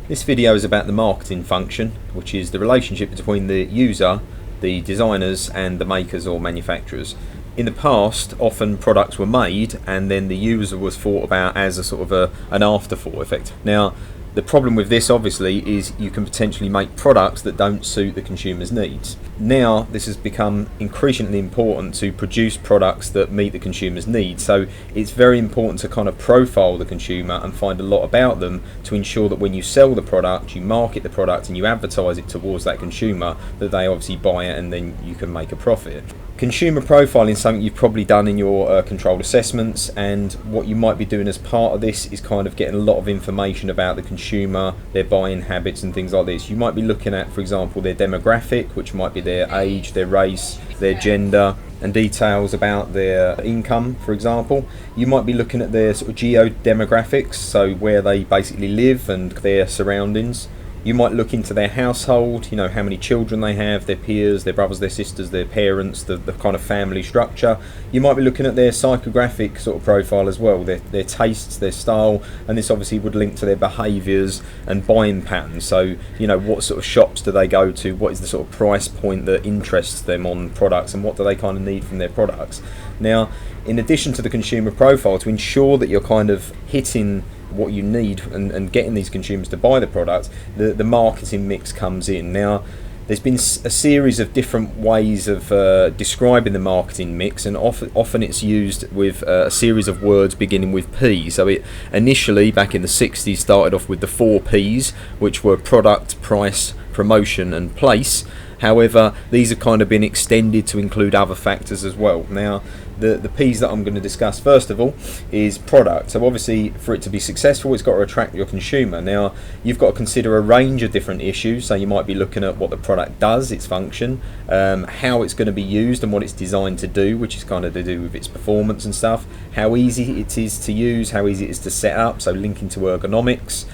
This video is about the marketing function, which is the relationship between the user, the designers and the makers or manufacturers. In the past, often products were made and then the user was thought about as a sort of an afterthought effect. Now, the problem with this obviously is you can potentially make products that don't suit the consumer's needs. Now this has become increasingly important to produce products that meet the consumer's needs, so it's very important to kind of profile the consumer and find a lot about them to ensure that when you sell the product, you market the product and you advertise it towards that consumer, that they obviously buy it and then you can make a profit. Consumer profiling is something you've probably done in your controlled assessments, and what you might be doing as part of this is kind of getting a lot of information about the consumer, their buying habits and things like this. You might be looking at, for example, their demographic, which might be their age, their race, their gender, and details about their income, for example. You might be looking at their sort of geo-demographics, so where they basically live and their surroundings. You might look into their household, you know, how many children they have, their peers, their brothers, their sisters, their parents, the kind of family structure. You might be looking at their psychographic sort of profile as well, their tastes, their style, and this obviously would link to their behaviours and buying patterns. So, you know, what sort of shops do they go to, what is the sort of price point that interests them on products, and what do they kind of need from their products. Now, in addition to the consumer profile, to ensure that you're kind of hitting what you need and getting these consumers to buy the product, the marketing mix comes in. Now, there's been a series of different ways of describing the marketing mix, and often it's used with a series of words beginning with P. So it initially, back in the 60s, started off with the 4 Ps, which were product, price, promotion and place. However, these have kind of been extended to include other factors as well. Now, the P's that I'm going to discuss first of all is product. So obviously, for it to be successful, it's got to attract your consumer. Now, you've got to consider a range of different issues. So you might be looking at what the product does, its function, how it's going to be used and what it's designed to do, which is kind of to do with its performance and stuff, how easy it is to use, how easy it is to set up, so linking to ergonomics.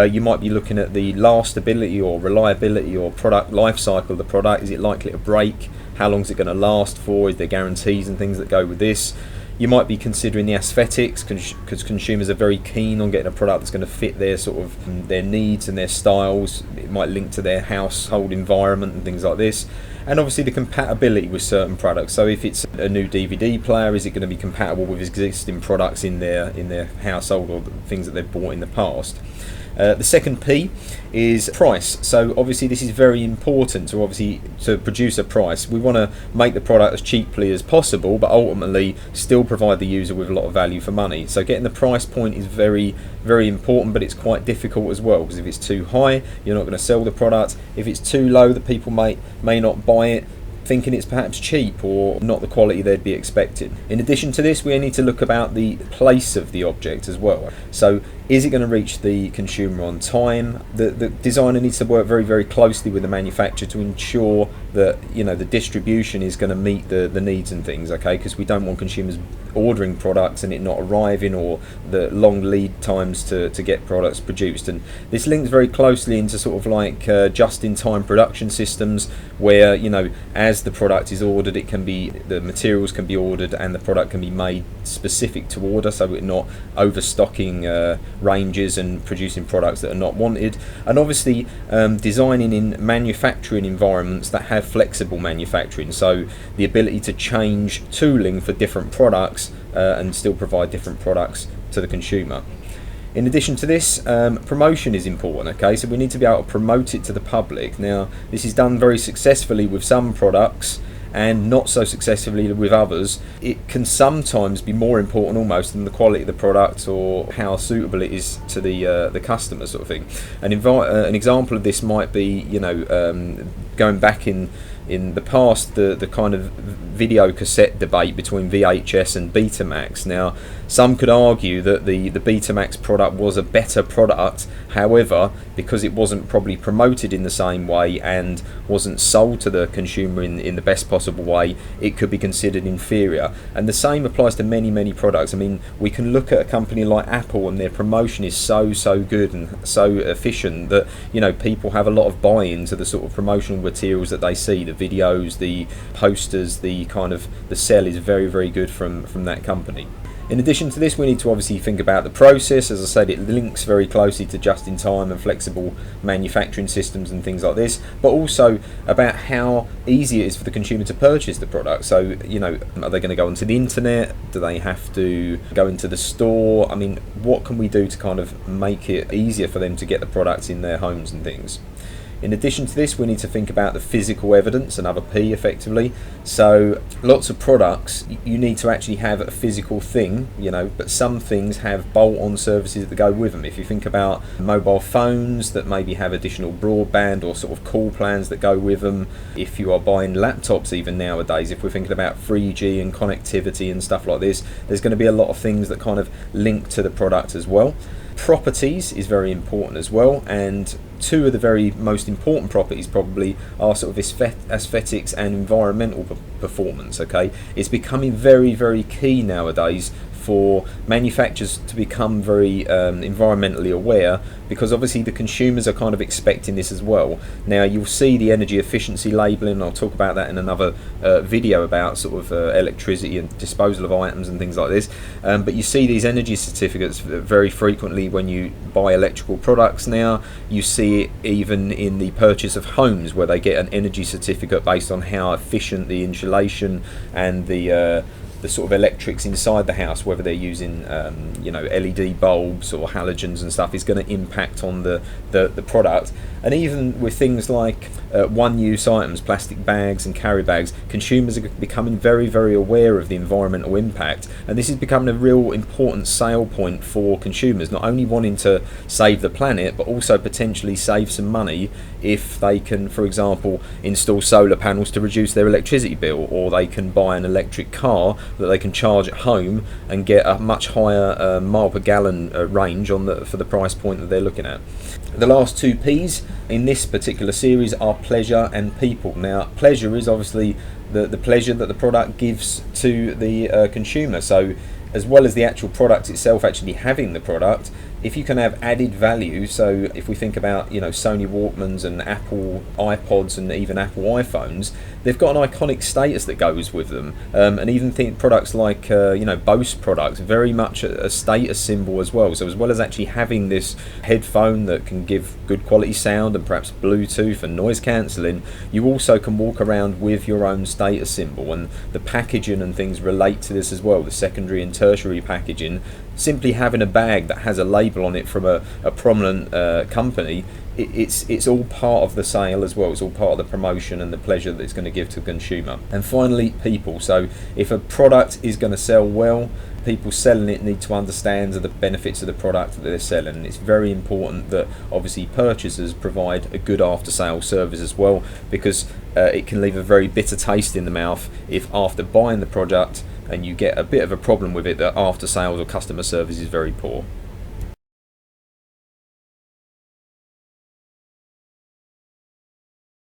You might be looking at the lastability or reliability or product life cycle of the product. Is it likely to break? How long is it going to last for? Is there guarantees and things that go with this? You might be considering the aesthetics, because consumers are very keen on getting a product that's going to fit their sort of their needs and their styles. It might link to their household environment and things like this. And obviously the compatibility with certain products. So if it's a new DVD player, is it going to be compatible with existing products in their household or the things that they've bought in the past? The second P is price. So obviously this is very important to produce a price. We want to make the product as cheaply as possible, but ultimately still provide the user with a lot of value for money. So getting the price point is very, very important, but it's quite difficult as well, because if it's too high, you're not going to sell the product. If it's too low, that people may not buy it, thinking it's perhaps cheap or not the quality they'd be expecting. In addition to this, we need to look about the place of the object as well. So is it going to reach the consumer on time? The designer needs to work very, very closely with the manufacturer to ensure that, you know, the distribution is going to meet the needs and things, okay? Because we don't want consumers ordering products and it not arriving, or the long lead times to get products produced. And this links very closely into sort of like just-in-time production systems, where, you know, as the product is ordered, the materials can be ordered and the product can be made specific to order, so we're not overstocking ranges and producing products that are not wanted. And obviously designing in manufacturing environments that have flexible manufacturing, so the ability to change tooling for different products and still provide different products to the consumer. In addition to this, promotion is important, okay? So we need to be able to promote it to the public. Now, this is done very successfully with some products and not so successfully with others. It can sometimes be more important almost than the quality of the product or how suitable it is to the customer, sort of thing. An example of this might be, you know, going back in the past, the kind of video cassette debate between VHS and Betamax. Now, some could argue that the Betamax product was a better product. However, because it wasn't probably promoted in the same way and wasn't sold to the consumer in the best possible way, it could be considered inferior. And the same applies to many, many products. I mean, we can look at a company like Apple, and their promotion is so good and so efficient that, you know, people have a lot of buy-in to the sort of promotional materials that they see, the videos, the posters, the kind of the sell is very, very good from that company. In addition to this, we need to obviously think about the process. As I said, it links very closely to just-in-time and flexible manufacturing systems and things like this, but also about how easy it is for the consumer to purchase the product. So, you know, are they going to go onto the internet? Do they have to go into the store? I mean, what can we do to kind of make it easier for them to get the products in their homes and things? In addition to this, we need to think about the physical evidence, another P effectively. So lots of products, you need to actually have a physical thing, you know, but some things have bolt-on services that go with them. If you think about mobile phones that maybe have additional broadband or sort of call plans that go with them, if you are buying laptops even nowadays, if we're thinking about 3G and connectivity and stuff like this, there's going to be a lot of things that kind of link to the product as well. Properties is very important as well, and two of the very most important properties probably are sort of aesthetics and environmental performance. Okay, it's becoming very, very key nowadays for manufacturers to become very environmentally aware, because obviously the consumers are kind of expecting this as well. Now you'll see the energy efficiency labelling, I'll talk about that in another video about sort of electricity and disposal of items and things like this, but you see these energy certificates very frequently when you buy electrical products now. You see it even in the purchase of homes, where they get an energy certificate based on how efficient the insulation and the sort of electrics inside the house, whether they're using you know, LED bulbs or halogens and stuff, is going to impact on the product. And even with things like one-use items, plastic bags and carry bags, consumers are becoming very, very aware of the environmental impact, and this is becoming a real important sale point for consumers, not only wanting to save the planet but also potentially save some money if they can, for example, install solar panels to reduce their electricity bill, or they can buy an electric car that they can charge at home and get a much higher mile per gallon range on for the price point that they're looking at. The last two P's in this particular series are pleasure and people. Now, pleasure is obviously the pleasure that the product gives to the consumer. So as well as the actual product itself actually having the product, if you can have added value, so if we think about, you know, Sony Walkmans and Apple iPods and even Apple iPhones, they've got an iconic status that goes with them, and even think products like you know, Bose products, very much a status symbol as well. So as well as actually having this headphone that can give good quality sound and perhaps Bluetooth and noise cancelling, you also can walk around with your own status symbol, and the packaging and things relate to this as well, the secondary and tertiary packaging. Simply having a bag that has a label on it from a prominent company, it's all part of the sale as well. It's all part of the promotion and the pleasure that it's going to give to the consumer. And finally, people. So if a product is going to sell well, people selling it need to understand the benefits of the product that they're selling. And it's very important that obviously purchasers provide a good after-sale service as well, because it can leave a very bitter taste in the mouth if after buying the product and you get a bit of a problem with it, that after sales or customer service is very poor.